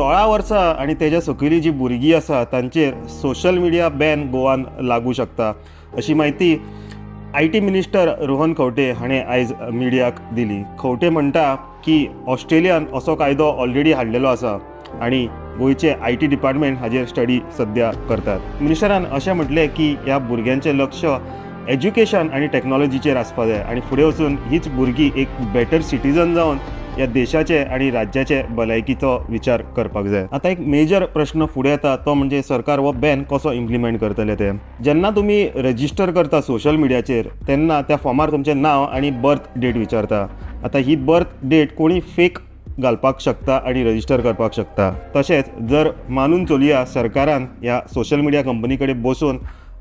16 वर्सां आनी तेच्या सकयली जी भुरगीं आसा तांचेर सोशल मिडिया बॅन गोवान लागू शकता अशी माहिती IT मिनिस्टर रोहन खंवटे हाणें आयज मिडियाक दिली. खंवटे म्हणटा की ऑस्ट्रेलियान असो कायदो ऑलरेडी हाडलेलो आसा आनी गोंयचे IT डिपार्टमेंट हाजेर स्टडी सध्या करतात. मिनिस्टरान अशें म्हटलें की ह्या भुरग्यांचें लक्ष एज्युकेशन आनी टॅक्नॉलॉजीचेर आसपा जाय आनी फुडें वचून हीच भुरगीं एक बेटर सिटीजन जावन ह्या देशाचे आनी राज्याचे भलायकीचो विचार करपाक जाय. आतां एक मेजर प्रश्न फुडें येता तो म्हणजे सरकार हो बॅन कसो इम्प्लिमेंट करतले ते. जेन्ना तुमी रजिस्टर करता सोशल मिडियाचेर तेन्ना त्या फॉर्मार तुमचें नांव आनी बर्थ डेट विचारता. आतां ही बर्थ डेट कोणी फेक घालपाक शकता आनी रजिस्टर करपाक शकता. तशेंच जर मानून चलुया सरकारान ह्या सोशल मिडिया कंपनी कडेन बसून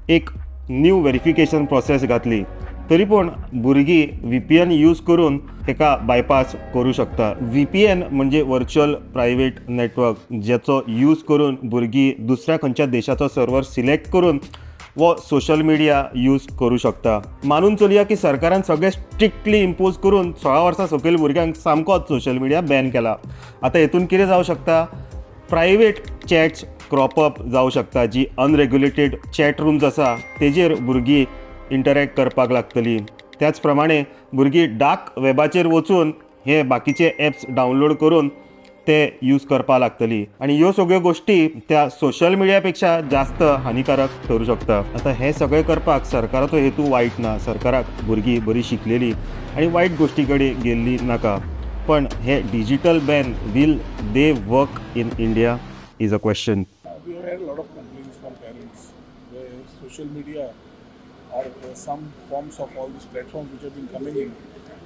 एक न्यू व्हेरिफिकेशन प्रोसेस घातली तरी पूण भुरगीं VPN यूज करून हेका बायपास करूं शकता. VPN म्हणजे वर्च्युअल प्रायवेट नेटवर्क जेचो यूज करून भुरगीं दुसऱ्या खंयच्या देशाचो सर्वर सिलेक्ट करून वो सोशल मिडिया यूज करूं शकता. मानून चलुया की सरकारान सगळें स्ट्रिक्टली इम्पोज करून 16 वर्सां सकयल भुरग्यांक सामकोच सोशल मिडिया बॅन केला. आतां हेतून कितें जावं शकता, प्रायवेट चॅट्स क्रॉपअप जावं शकता. जी अनरेग्युलेटेड चॅट रूम्स आसा तेजेर भुरगीं इंटरॅक्ट करपाक लागतली. त्याच प्रमाणे भुरगीं डार्क वेबाचेर वचून हे बाकीचे ॲप्स डावनलोड करून ते यूज करपाक लागतली आनी ह्यो सगळ्यो गोश्टी त्या सोशल मिडिया पेक्षा जास्त हानिकारक ठरूं शकता. आतां हे सगळें करपाक सरकाराचो हेतू वायट ना. सरकाराक भुरगीं बरी शिकलेली आनी वायट गोश्टी कडेन गेल्ली नाका. पण हे digital ban will they work in India is a question. We have had a lot of complaints from parents where social media or some forms of all these platforms which have been coming in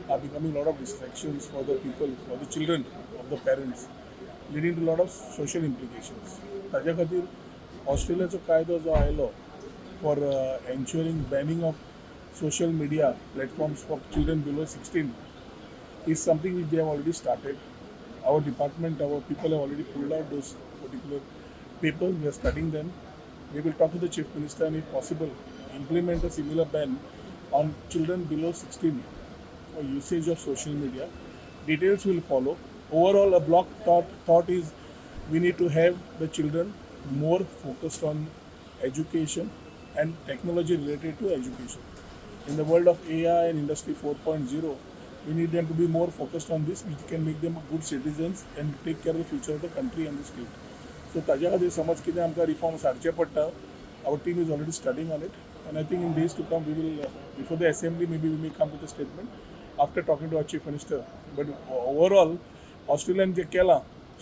are becoming a lot of distractions for the people, for the children of the parents, leading to a lot of social implications. ताज्या खातीर ऑस्ट्रेलियाचो कायदो जो आयलो for ensuring banning of social media platforms for children below 16 is something which they have already started. Our department, our people have already pulled out those particular papers. We are studying them. We will talk to the Chief Minister and if possible implement a similar ban on children below 16 for usage of social media. Details will follow. Overall, a block thought is we need to have the children more focused on education and technology related to education. In the world of AI and Industry 4.0, we need them to be more focused on this, which can make them good citizens and take care of the future of the country and the state. So ताज्या खातीर समज कितें आमकां reforms हाडचे पडटा, our team is already studying on it and I think in days to come we will before the assembly maybe we may come with a statement after talking to our chief minister. But overall Australian जे केला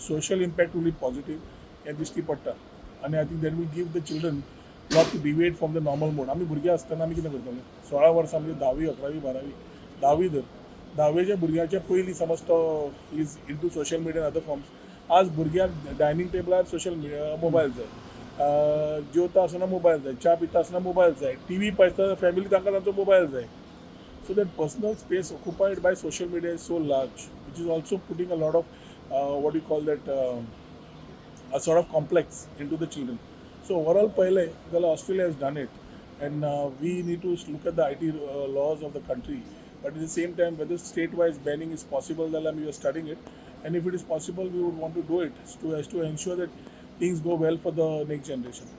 social impact will be positive हें दिश्टी पडटा आनी I think that will give the children lot to deviate from the normal mode. आमी भुरगे आसतना आमी कितें करताले 16 वर्सां म्हणजे 10वी 11वी 12वी 10वी धर 10वेच्या भुरग्याच्या पयलीं समज तो is into social media other forms. आज भुरग्याक डायनिंग टेबलार सोशल मिडिया मोबायल जाय, जेवता आसतना मोबायल जाय, च्या पिता आसतना मोबायल जाय, TV पळयता फॅमिली तांकां तांचो मोबायल जाय. So that personal space occupied by social media is so large, which is also putting a lot of what you call that a sort of complex into the children. So overall, पहिले जाल्यार Australia has done it, and we need to look at the IT laws of the country. But at the same time, whether state-wise banning is possible, then we are studying it. And if it is possible, we would want to do it as to ensure that things go well for the next generation.